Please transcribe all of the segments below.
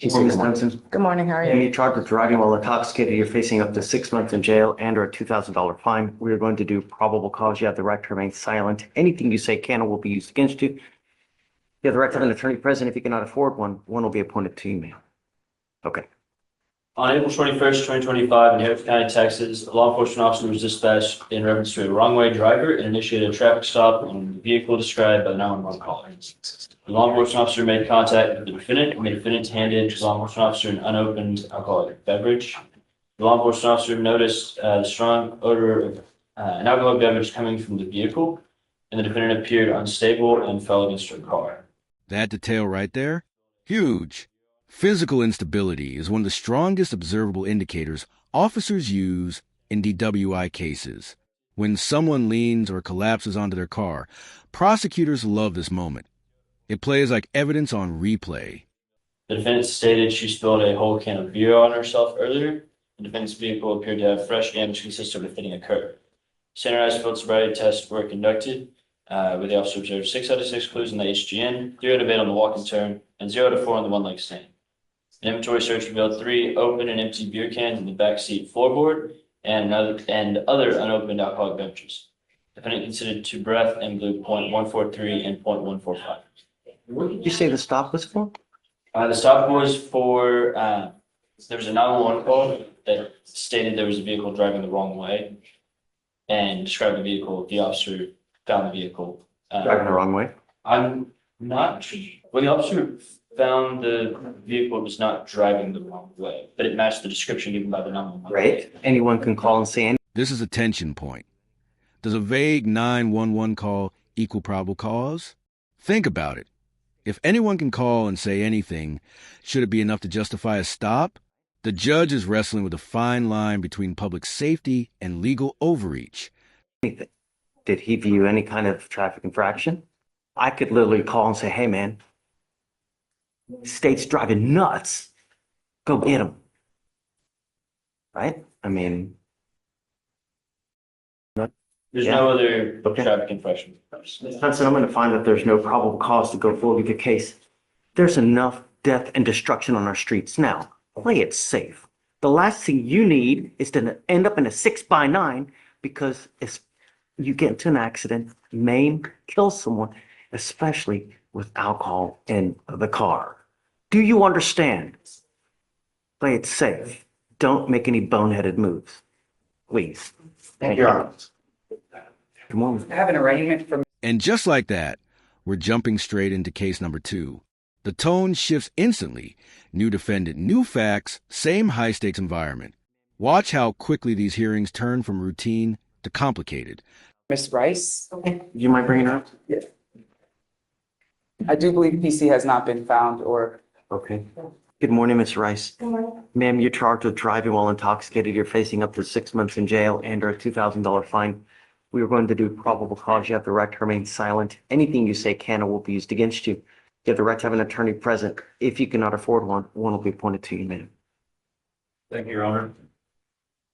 Chief Ms. Benson. Good morning, how are And you? you charged with driving while intoxicated. You're facing up to 6 months in jail and or a $2,000 fine. We are going to do probable cause. You have the right to remain silent. Anything you say can or will be used against you. You have the right to have an attorney present. If you cannot afford one, one will be appointed to you, ma'am. Okay. On April 21st, 2025, in Harris County, Texas, a law enforcement officer was dispatched in reference to a wrong-way driver and initiated a traffic stop on the vehicle described by the 911 caller. The law enforcement officer made contact with the defendant, and the defendant handed the law enforcement officer an unopened alcoholic beverage. The law enforcement officer noticed the strong odor of an alcoholic beverage coming from the vehicle, and the defendant appeared unstable and fell against her car. That detail right there? Huge. Physical instability is one of the strongest observable indicators officers use in DWI cases. When someone leans or collapses onto their car, prosecutors love this moment. It plays like evidence on replay. The defendant stated she spilled a whole can of beer on herself earlier. The defendant's vehicle appeared to have fresh damage consistent with hitting a curb. Standardized field sobriety tests were conducted, where the officer observed 6 out of 6 clues in the HGN, 3 out of 8 on the walk and turn, and 0 out of 4 on the one-leg stand. An inventory search revealed 3 open and empty beer cans in the backseat floorboard and other unopened alcoholic beverages. The defendant considered 2 breath and blew .143 and .145. What did you say the stop was for? The stop was for, there was a 911 call that stated there was a vehicle driving the wrong way and described the vehicle. The officer found the vehicle. Driving the wrong way? I'm not sure. When the officer found the vehicle, it was not driving the wrong way, but it matched the description given by the 911. Right. Anyone can call and say anything. This is a tension point. Does a vague 911 call equal probable cause? Think about it. If anyone can call and say anything, should it be enough to justify a stop? The judge is wrestling with a fine line between public safety and legal overreach. Did he view any kind of traffic infraction? I could literally call and say, hey, man, state's driving nuts. Go get him. Right? I mean, There's Yeah. no other Okay. traffic infraction. Benson, I'm going to find that there's no probable cause to go forward with your case. There's enough death and destruction on our streets. Now, play it safe. The last thing you need is to end up in a 6x9 because if you get into an accident, maim, kill someone, especially with alcohol in the car. Do you understand? Play it safe. Don't make any boneheaded moves. Please. Thank you, Your Honor. Come on. I have an arraignment for And just like that, we're jumping straight into case number 2. The tone shifts instantly. New defendant, new facts, same high-stakes environment. Watch how quickly these hearings turn from routine to complicated. Ms. Rice. You mind bringing her up? I do believe PC has not been found or. Okay. Good morning, Ms. Rice. Ma'am, you're charged with driving while intoxicated. You're facing up to 6 months in jail and or a $2,000 fine. We are going to do probable cause. You have the right to remain silent. Anything you say can or will be used against you. You have the right to have an attorney present. If you cannot afford one, one will be appointed to you, ma'am. Thank you, Your Honor.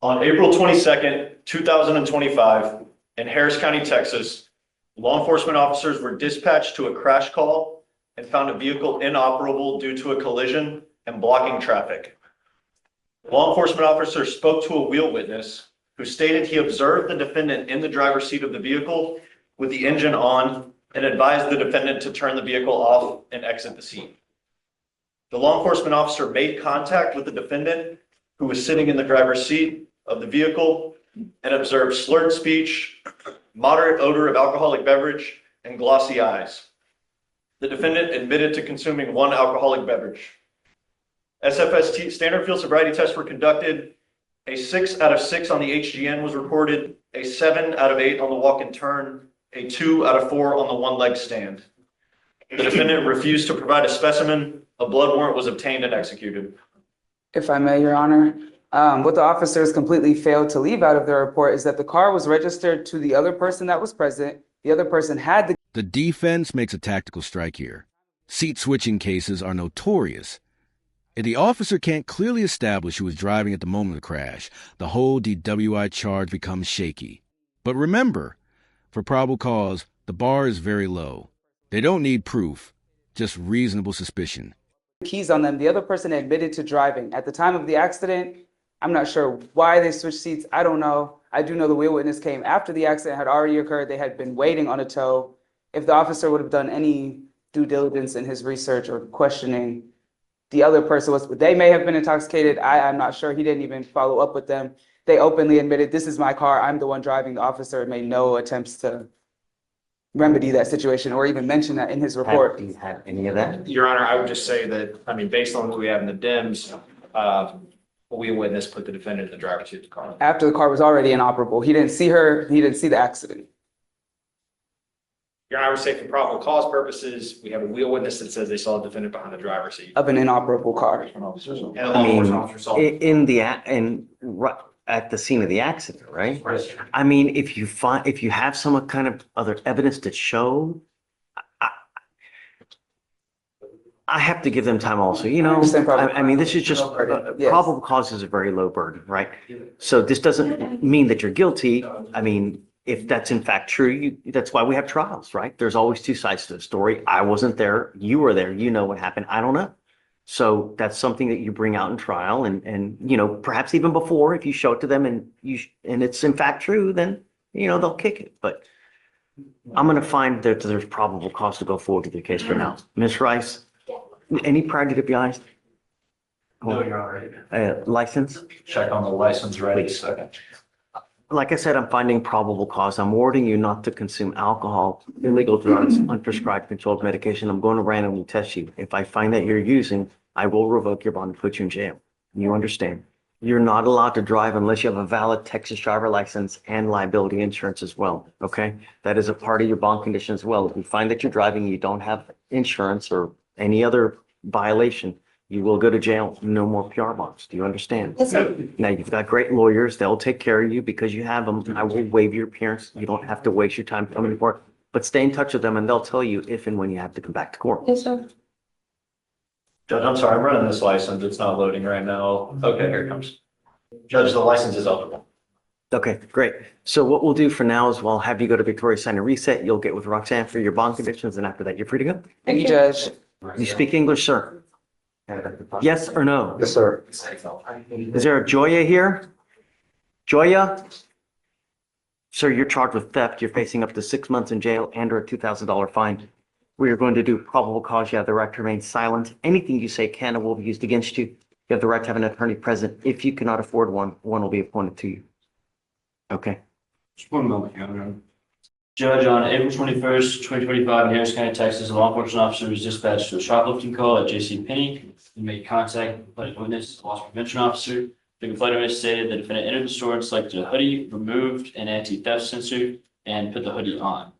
On April 22nd, 2025, in Harris County, Texas, law enforcement officers were dispatched to a crash call and found a vehicle inoperable due to a collision and blocking traffic. Law enforcement officers spoke to a wheel witness who stated he observed the defendant in the driver's seat of the vehicle with the engine on and advised the defendant to turn the vehicle off and exit the scene. The law enforcement officer made contact with the defendant who was sitting in the driver's seat of the vehicle and observed slurred speech, moderate odor of alcoholic beverage, and glossy eyes. The defendant admitted to consuming 1 alcoholic beverage. SFST standard field sobriety tests were conducted. A 6 out of 6 on the HGN was reported, a 7 out of 8 on the walk and turn, a 2 out of 4 on the one-leg stand. The defendant refused to provide a specimen. A blood warrant was obtained and executed. If I may, Your Honor, what the officers completely failed to leave out of their report is that the car was registered to the other person that was present. The other person had the. The defense makes a tactical strike here. Seat-switching cases are notorious. If the officer can't clearly establish who was driving at the moment of the crash, the whole DWI charge becomes shaky. But remember, for probable cause, the bar is very low. They don't need proof, just reasonable suspicion. keys on them. The other person admitted to driving. At the time of the accident, I'm not sure why they switched seats. I don't know. I do know the wheel witness came after the accident had already occurred. They had been waiting on a tow. If the officer would have done any due diligence in his research or questioning, the other person was, they may have been intoxicated. I'm not sure. He didn't even follow up with them. They openly admitted, this is my car. I'm the one driving. The officer made no attempts to remedy that situation or even mention that in his report. Do you have any of that? Your Honor, I would just say that, I mean, based on what we have in the DIMS, we witness put the defendant in the driver's seat of the car. After the car was already inoperable. He didn't see her. He didn't see the accident. Your Honor, I would say for probable cause purposes, we have a wheel witness that says they saw the defendant behind the driver's seat. Of an inoperable car. And a law I mean, enforcement officer saw. at the scene of the accident, right? I mean, if you have some kind of other evidence to show, I have to give them time also, you know? understand probable I mean, this is just, cause. No burden. Yes. probable cause is a very low burden, right? So this doesn't mean that you're guilty. I mean, if that's in fact true, that's why we have trials, right? There's always two sides to the story. I wasn't there, you were there, you know what happened, I don't know. So that's something that you bring out in trial and, you know, perhaps even before, if you show it to them and it's in fact true, then, you know, they'll kick it. But I'm gonna find that there's probable cause to go forward with your case for now. Ms. Rice, any prior DWIs? No, Your Honor. License? Check on the license right a second. Like I said, I'm finding probable cause. I'm warning you not to consume alcohol, illegal drugs, unprescribed controlled medication. I'm going to randomly test you. If I find that you're using, I will revoke your bond and put you in jail. You understand? You're not allowed to drive unless you have a valid Texas driver license and liability insurance as well, okay? That is a part of your bond condition as well. If we find that you're driving, you don't have insurance or any other violation, you will go to jail. No more PR bonds. Do you understand? Yes, sir. Now, you've got great lawyers. They'll take care of you because you have them. I will waive your appearance. You don't have to waste your time coming to court. But stay in touch with them and they'll tell you if and when you have to come back to court. Yes, sir. Judge, I'm sorry, I'm running this license. It's not loading right now. Okay, here it comes. Judge, the license is eligible. Okay, great. So what we'll do for now is we'll have you go to Victoria Sign and Reset. You'll get with Roxanne for your bond conditions. And after that, you're free to go. Thank you, Judge. You speak English, sir? Yes or no? Yes, sir. Is there a Joya here? Joya? Sir, you're charged with theft. You're facing up to 6 months in jail and or a $2,000 fine. We are going to do probable cause. You have the right to remain silent. Anything you say can and will be used against you. You have the right to have an attorney present. If you cannot afford one, one will be appointed to you. Okay. Just one moment, Your Honor. Judge, on April 21st, 2025, in Harris County, Texas, a law enforcement officer was dispatched to a shoplifting call at JCPenney. He made contact with the complainant witness, a loss prevention officer. The complainant witness stated the defendant entered the store and selected a hoodie, removed an anti-theft sensor, and put the hoodie on.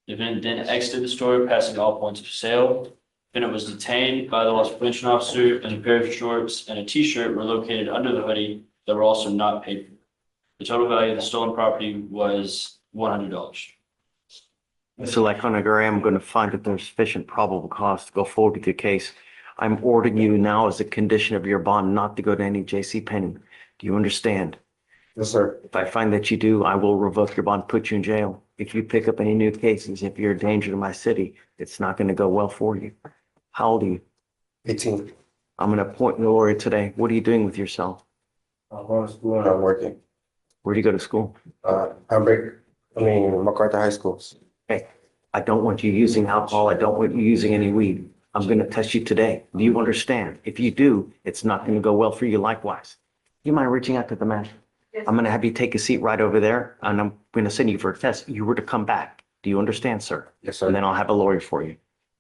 The defendant then exited the store, passing all points of sale. The defendant was detained by the loss prevention officer, and a pair of shorts and a t-shirt were located under the hoodie that were also not paid for. The total value of the stolen property was $100. So like on a gray, I'm going to find that there's sufficient probable cause to go forward with your case. I'm ordering you now as a condition of your bond not to go to any JCPenney. Do you understand? Yes, sir. If I find that you do, I will revoke your bond, put you in jail. If you pick up any new cases, if you're a danger to my city, it's not going to go well for you. How old are you? 18. I'm going to appoint a lawyer today. What are you doing with yourself? I'm going to school and I'm working. Where do you go to school? MacArthur High School. Hey, I don't want you using alcohol. I don't want you using any weed. I'm going to test you today. Do you understand? If you do, it's not going to go well for you likewise. You mind reaching out to the man? I'm going to have you take a seat right over there and I'm going to send you for a test. You were to come back. Do you understand, sir? Yes, sir. And then I'll have a lawyer for you,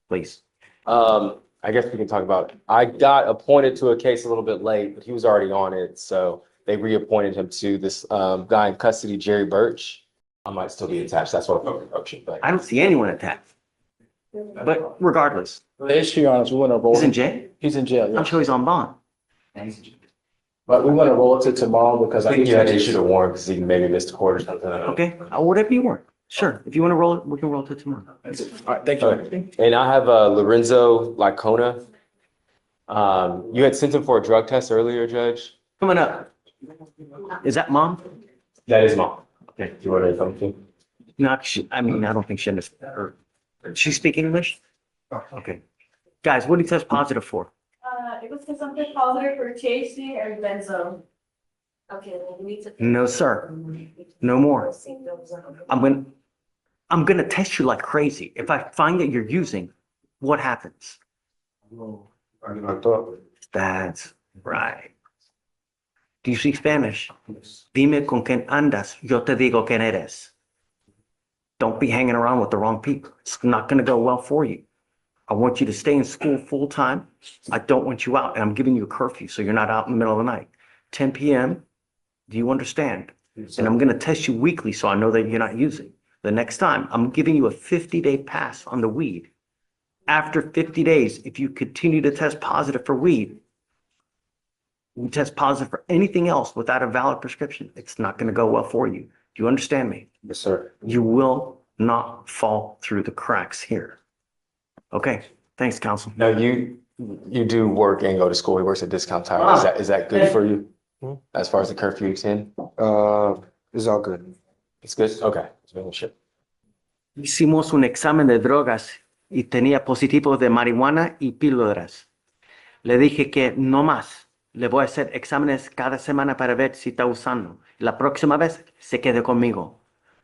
please. I guess we can talk about, I got appointed to a case a little bit late, but he was already on it. So they reappointed him to this guy in custody, Jerry Birch. I might still be attached. That's what I'm approaching, but I don't see anyone attacked. But regardless, The issue, Your Honor, is we want to roll. he's in jail. He's in jail, I'm yeah. sure he's on bond. But we want to roll it to tomorrow because I think you had issued a warrant because he maybe missed a court or something. I don't know. Okay, whatever you want. Sure. If you want to roll it, we can roll it to tomorrow. All right, thank you. Okay. And I have Lorenzo Lacona. You had sent him for a drug test earlier, Judge. Coming up. Is that mom? That is mom. Okay. Do you want to come to? No, I don't think she understands. She speak English? Okay. Guys, what do you test positive for? it was something positive for chasing or benzo. Okay, well, we need to. No, sir. No more. I'm gonna test you like crazy. If I find that you're using, what happens? That's right. Do you speak Spanish? Dime con quién andas, yo te digo quién eres. Don't be hanging around with the wrong people. It's not gonna go well for you. I want you to stay in school full time. I don't want you out, and I'm giving you a curfew, so you're not out in the middle of the night. 10 p.m. Do you understand? And I'm gonna test you weekly, so I know that you're not using. The next time, I'm giving you a 50-day pass on the weed. After 50 days, if you continue to test positive for weed, you test positive for anything else without a valid prescription, it's not gonna go well for you. Do you understand me? Yes, sir. You will not fall through the cracks here. Okay, thanks, counsel. Now, you do work and go to school. He works at Discount Tire. Is that good for you? As far as the curfew 10? It's all good. It's good? Okay. Just making sure. Hicimos un examen de drogas y tenía positivo de marihuana y píldoras. Le dije que no más. Le voy a hacer exámenes cada semana para ver si está usando. La próxima vez se quede conmigo.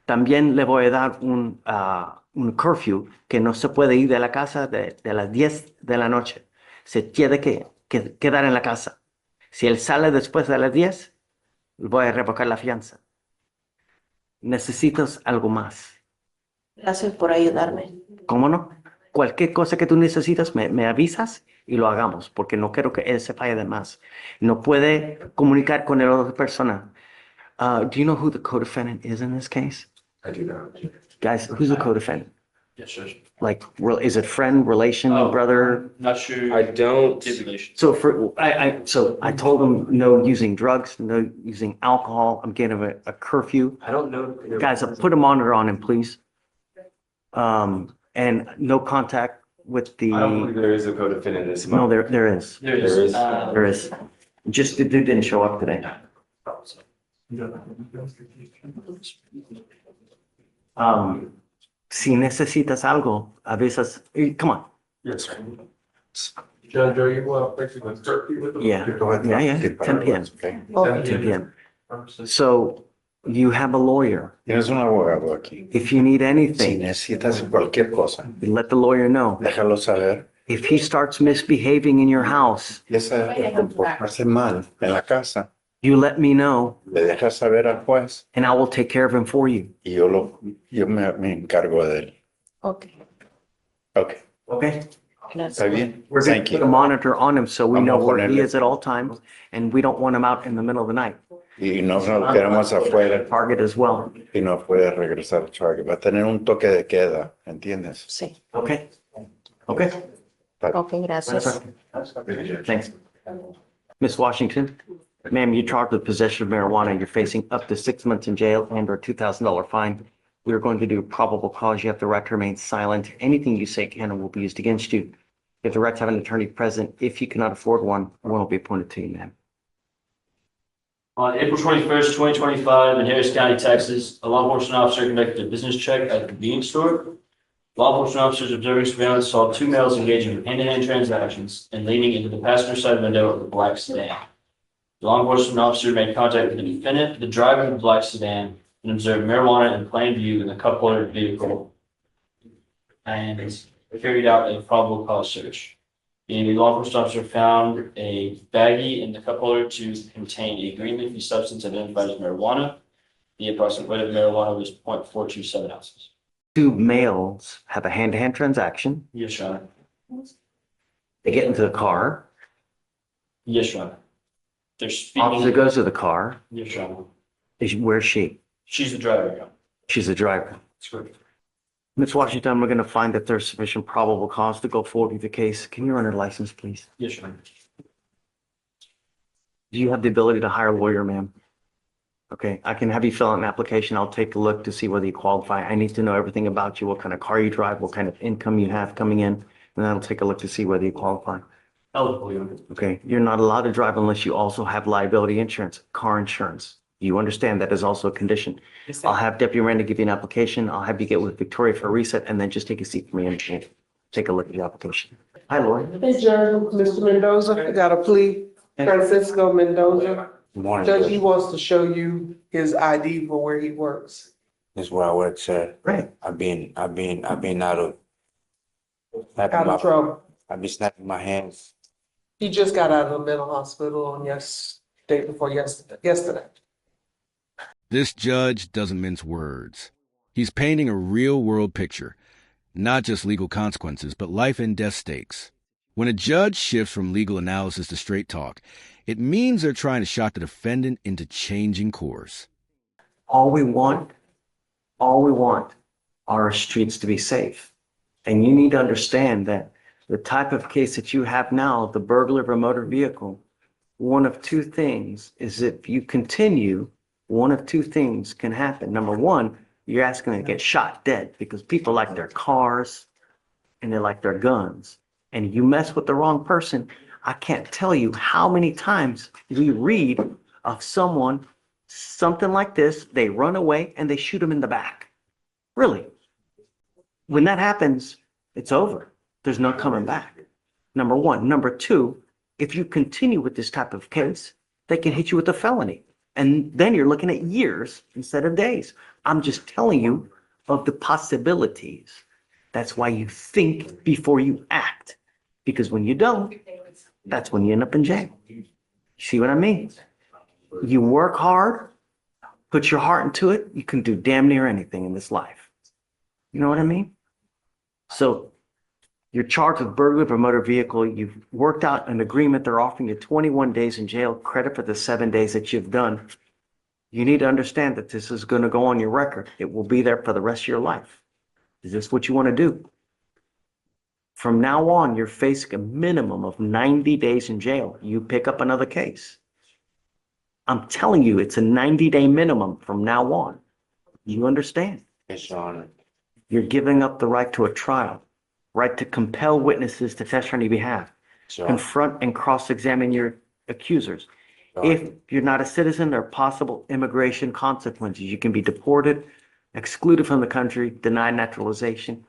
También le voy a dar un curfew que no se puede ir de la casa de las 10 de la noche. Se tiene que quedar en la casa. Si él sale después de las 10, voy a revocar la fianza. Necesitas algo más. Gracias por ayudarme. ¿Cómo no? Cualquier cosa que tú necesitas, me avisas y lo hagamos, porque no quiero que él se falle de más. No puede comunicar con la otra persona. Do you know who the co-defendant is in this case? I do not. Guys, who's the co-defendant? Yes, sir. Like, is it friend, relation, Oh. brother? Not sure. I don't. Stipulation. So I told him no using drugs, no using alcohol. I'm getting him a curfew. I don't know. Guys, put a monitor on him, please. And no contact with the. I don't believe there is a co-defendant in this. No, there is. There There is. There is. Just the dude didn't show up today. Si necesitas algo, avisas. Come on. Yes, sir. Judge, are you fixing the turkey with the? Yeah, yeah. 10 p.m. Okay. 10 p.m. So you have a lawyer. Tienes un abogado aquí. If you need Si anything, necesitas cualquier cosa, let the lawyer know. déjalo saber. If he starts misbehaving in your house, Ya sea comportarse mal en la casa, you let me know le dejas saber al juez and I will take care of him for you. y yo me encargo de él. Okay. Ok, Okay? está bien. We're going Thank to put a you. monitor on him so we Vamos know a where he ponerle- is at all times and we don't want him out in the middle of the night. Y no nos quedamos afuera Target as well. y no puede regresar al target. Va a tener un toque de queda, ¿entiendes? Sí. Okay? Okay? Okay, gracias. Thanks. Miss Washington, ma'am, you're charged with possession of marijuana. You're facing up to 6 months in jail and or a $2,000 fine. We are going to do probable cause. You have the right to remain silent. Anything you say can and will be used against you. You have the right to have an attorney present. If you cannot afford one will be appointed to you, ma'am. On April 21st, 2025, in Harris County, Texas, a law enforcement officer conducted a business check at a convenience store. Law enforcement officers observing surveillance saw two males engaging in hand-to-hand transactions and leaning into the passenger side window of the black sedan. The law enforcement officer made contact with the defendant, the driver of the black sedan, and observed marijuana in plain view in the cup-holder vehicle and carried out a probable cause search. The law enforcement officer found a baggie in the cup holder to contain a green leafy substance identified as marijuana. The approximate weight of marijuana was 0.427 ounces. Two males have a hand-to-hand transaction. Yes, Your Honor. They get into the car. Yes, Your Honor. They're Officer speaking. goes to the car. Yes, Your Honor. Where's she? She's the driver, Your Honor. She's the driver. That's correct. Ms. Washington, we're going to find that there's sufficient probable cause to go forward with the case. Can you run her license, please? Yes, Your Honor. Do you have the ability to hire a lawyer, ma'am? Okay, I can have you fill out an application. I'll take a look to see whether you qualify. I need to know everything about you, what kind of car you drive, what kind of income you have coming in, and then I'll take a look to see whether you qualify. Eligible, Your Honor. Okay, you're not allowed to drive unless you also have liability insurance, car insurance. You understand that is also a condition. Yes, I'll sir. have Deputy Miranda give you an application. I'll have you get with Victoria for a reset and then just take a seat for me and we'll take a look at your application. Hi, Lori. Hey, Judge, Mr. Mendoza, got a plea, Francisco Mendoza. Morning, Judge, he Judge. wants to show you his ID for where he works. This is where I work, sir. Great. I've been out of, snapping Out of my, trouble. I've been snapping my hands. He just got out of the mental hospital on day before yesterday. This judge doesn't mince words. He's painting a real-world picture, not just legal consequences, but life and death stakes. When a judge shifts from legal analysis to straight talk, it means they're trying to shock the defendant into changing course. All we want are our streets to be safe. And you need to understand that the type of case that you have now, the burglary of a motor vehicle, one of two things is if you continue, one of two things can happen. Number one, you're asking to get shot dead because people like their cars and they like their guns. And you mess with the wrong person, I can't tell you how many times we read of someone, something like this, they run away and they shoot them in the back. Really. When that happens, it's over. There's no coming back. Number one. Number two, if you continue with this type of case, they can hit you with a felony. And then you're looking at years instead of days. I'm just telling you of the possibilities. That's why you think before you act. Because when you don't, that's when you end up in jail. See what I mean? You work hard, put your heart into it, you can do damn near anything in this life. You know what I mean? So you're charged with burglary of a motor vehicle. You've worked out an agreement. They're offering you 21 days in jail, credit for the 7 days that you've done. You need to understand that this is going to go on your record. It will be there for the rest of your life. Is this what you want to do? From now on, you're facing a minimum of 90 days in jail. You pick up another case. I'm telling you, it's a 90-day minimum from now on. You understand? Yes, Your Honor. You're giving up the right to a trial, right to compel witnesses to testify on your behalf, Yes, Your Honor. confront and cross-examine your accusers. If you're not a citizen, there are possible immigration consequences. You can be deported, excluded from the country, denied naturalization.